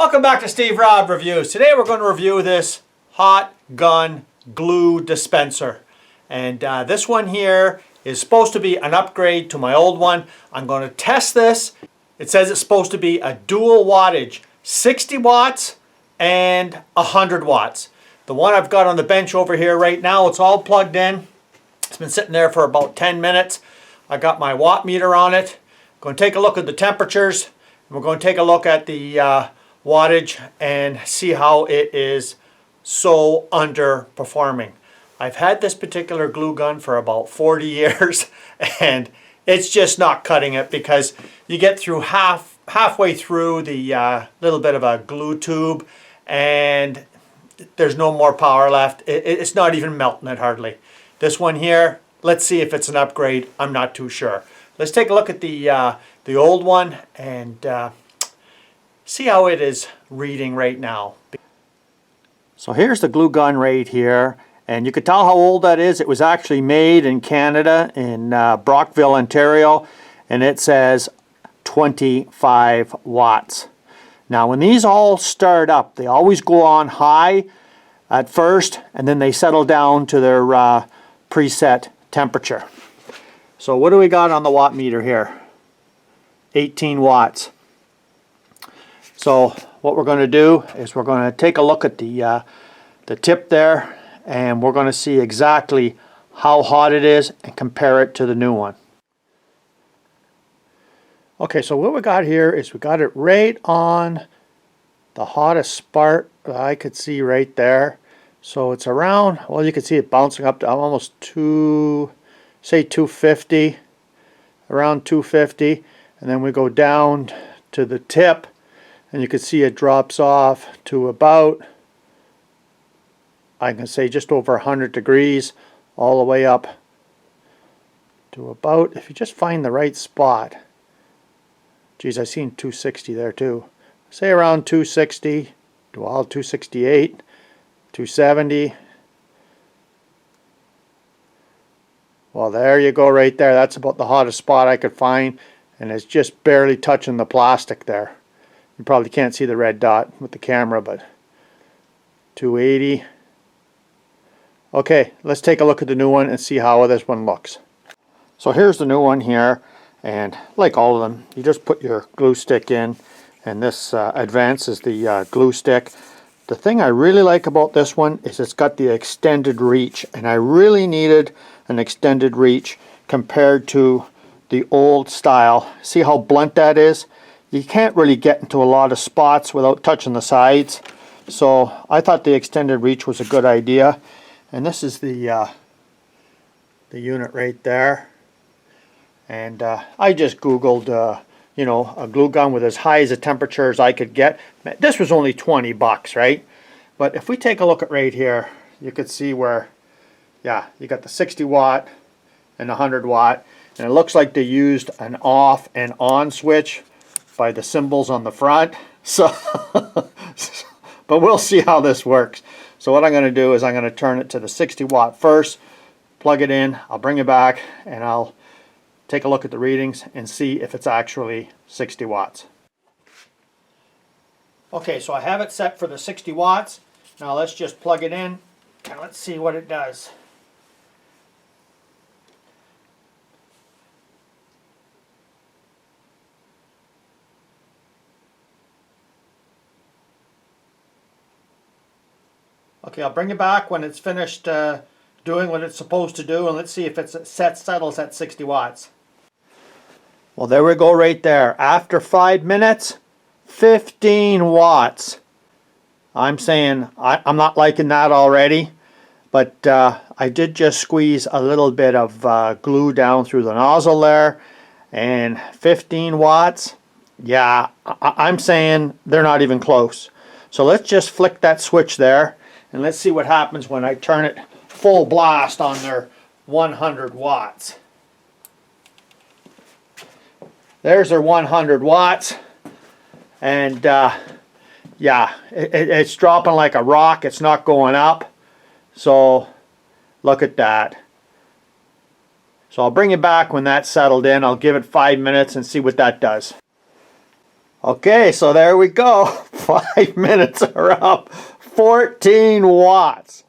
Welcome back to Steve Robb Reviews. Today we're going to review this hot gun glue dispenser. And this one here is supposed to be an upgrade to my old one. I'm going to test this. It says it's supposed to be a dual wattage, 60 watts and 100 watts. The one I've got on the bench over here right now, it's all plugged in. It's been sitting there for about 10 minutes. I got my watt meter on it. I'm going to take a look at the temperatures. And we're going to take a look at the wattage and see how it is so underperforming. I've had this particular glue gun for about 40 years and it's just not cutting it because you get through halfway through the little bit of a glue tube and there's no more power left. It's not even melting it hardly. This one here, let's see if it's an upgrade. I'm not too sure. Let's take a look at the old one and see how it is reading right now. So here's the glue gun right here, and you could tell how old that is. It was actually made in Canada, in Brockville, Ontario, and it says 25 watts. Now when these all start up, they always go on high at first, and then they settle down to their preset temperature. So what do we got on the watt meter here? 18 watts. So what we're going to do is we're going to take a look at the tip there, and we're going to see exactly how hot it is and compare it to the new one. Okay, so what we got here is we got it right on the hottest spark that I could see right there. So it's around, well, you can see it bouncing up to almost 250, around 250, and then we go down to the tip and you can see it drops off to about, I can say just over 100 degrees, all the way up to about, if you just find the right spot, geez, I seen 260 there too, say around 260 to all 268, 270. Well, there you go right there. That's about the hottest spot I could find, and it's just barely touching the plastic there. You probably can't see the red dot with the camera, but 280. Okay, let's take a look at the new one and see how this one looks. So here's the new one here, and like all of them, you just put your glue stick in, and this Advance is the glue stick. The thing I really like about this one is it's got the extended reach, and I really needed an extended reach compared to the old style. See how blunt that is? You can't really get into a lot of spots without touching the sides. So I thought the extended reach was a good idea. And this is the unit right there. And I just Googled, you know, a glue gun with as high as a temperature as I could get. This was only 20 bucks, right? But if we take a look at right here, you could see where, yeah, you got the 60 watt and 100 watt. And it looks like they used an off and on switch by the symbols on the front. So, but we'll see how this works. So what I'm going to do is I'm going to turn it to the 60 watt first, plug it in, I'll bring it back, and I'll take a look at the readings and see if it's actually 60 watts. Okay, so I have it set for the 60 watts. Now let's just plug it in and let's see what it does. Okay, I'll bring it back when it's finished doing what it's supposed to do, and let's see if it settles at 60 watts. Well, there we go right there. After 5 minutes, 15 watts. I'm saying I'm not liking that already, but I did just squeeze a little bit of glue down through the nozzle there, and 15 watts, yeah, I'm saying they're not even close. So let's just flick that switch there, and let's see what happens when I turn it full blast on their 100 watts. There's their 100 watts. And yeah, it's dropping like a rock. It's not going up. So look at that. So I'll bring it back when that's settled in. I'll give it 5 minutes and see what that does. Okay, so there we go. 5 minutes are up. 14 watts.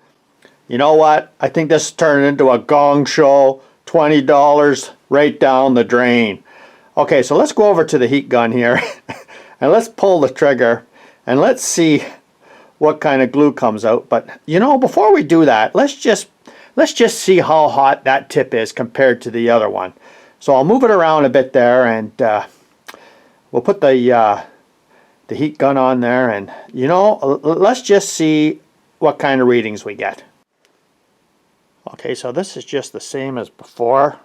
You know what? I think this turned into a gong show. $20 right down the drain. Okay, so let's go over to the heat gun here and let's pull the trigger and let's see what kind of glue comes out. But you know, before we do that, let's just see how hot that tip is compared to the other one. So I'll move it around a bit there, and we'll put the heat gun on there, and you know, let's just see what kind of readings we get. Okay, so this is just the same as before,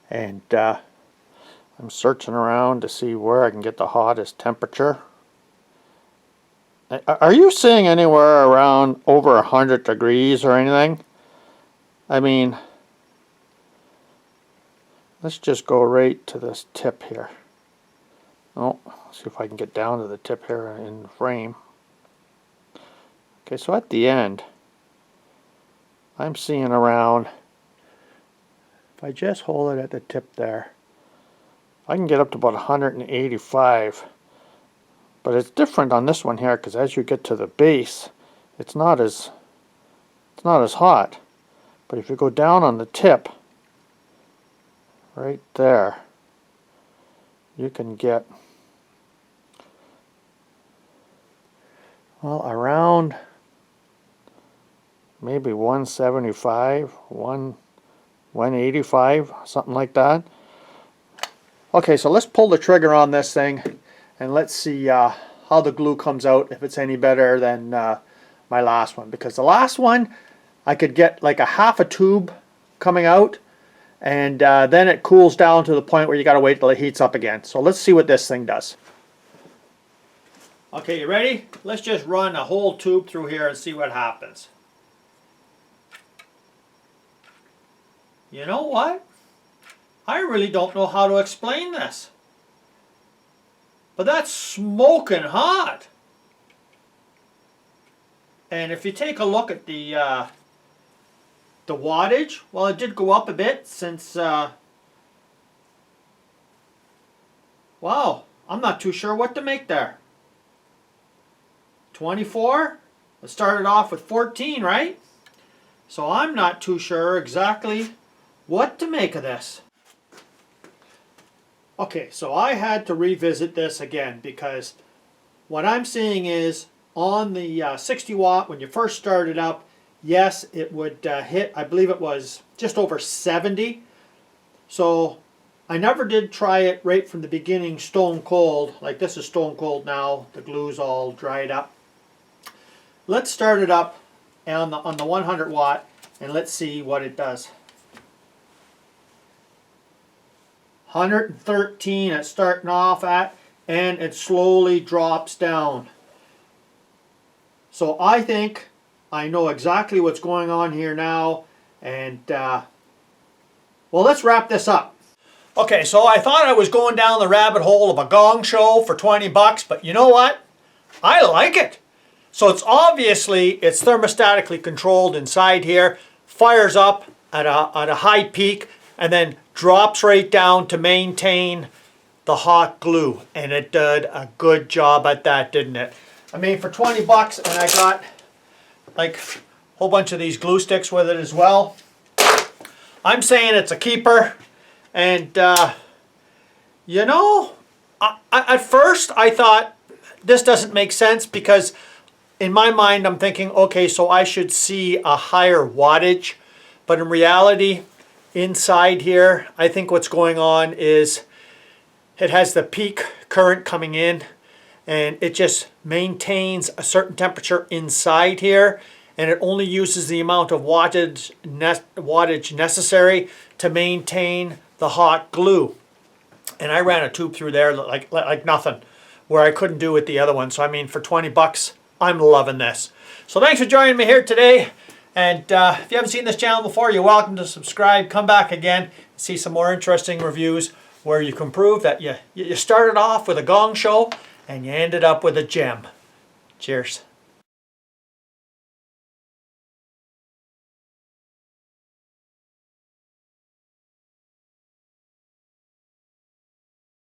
and I'm searching around to see where I can get the hottest temperature. Are you seeing anywhere around over 100 degrees or anything? I mean, let's just go right to this tip here. Oh, see if I can get down to the tip here in the frame. Okay, so at the end, I'm seeing around, if I just hold it at the tip there, I can get up to about 185. But it's different on this one here, because as you get to the base, it's not as hot. But if you go down on the tip, right there, you can get, well, around maybe 175, 185, something like that. Okay, so let's pull the trigger on this thing and let's see how the glue comes out, if it's any better than my last one. Because the last one, I could get like a half a tube coming out, and then it cools down to the point where you got to wait till it heats up again. So let's see what this thing does. Okay, you ready? Let's just run a whole tube through here and see what happens. You know what? I really don't know how to explain this. But that's smoking hot. And if you take a look at the wattage, well, it did go up a bit since, wow, I'm not too sure what to make there. 24? It started off with 14, right? So I'm not too sure exactly what to make of this. Okay, so I had to revisit this again, because what I'm seeing is on the 60 watt, when you first started up, yes, it would hit, I believe it was just over 70. So I never did try it right from the beginning stone cold. Like this is stone cold now. The glue's all dried up. Let's start it up on the 100 watt and let's see what it does. 113 it's starting off at, and it slowly drops down. So I think I know exactly what's going on here now, and well, let's wrap this up. Okay, so I thought I was going down the rabbit hole of a gong show for 20 bucks, but you know what? I like it. So it's thermostatically controlled inside here, fires up at a high peak, and then drops right down to maintain the hot glue. And it did a good job at that, didn't it? I mean, for 20 bucks, and I got like a whole bunch of these glue sticks with it as well. I'm saying it's a keeper. And you know, at first I thought this doesn't make sense, because in my mind I'm thinking, okay, so I should see a higher wattage. But in reality, inside here, I think what's going on is it has the peak current coming in, and it just maintains a certain temperature inside here, and it only uses the amount of wattage necessary to maintain the hot glue. And I ran a tube through there like nothing, where I couldn't do with the other one. So I mean, for 20 bucks, I'm loving this. So thanks for joining me here today. And if you haven't seen this channel before, you're welcome to subscribe. Come back again, see some more interesting reviews where you can prove that you started off with a gong show and you ended up with a gem. Cheers.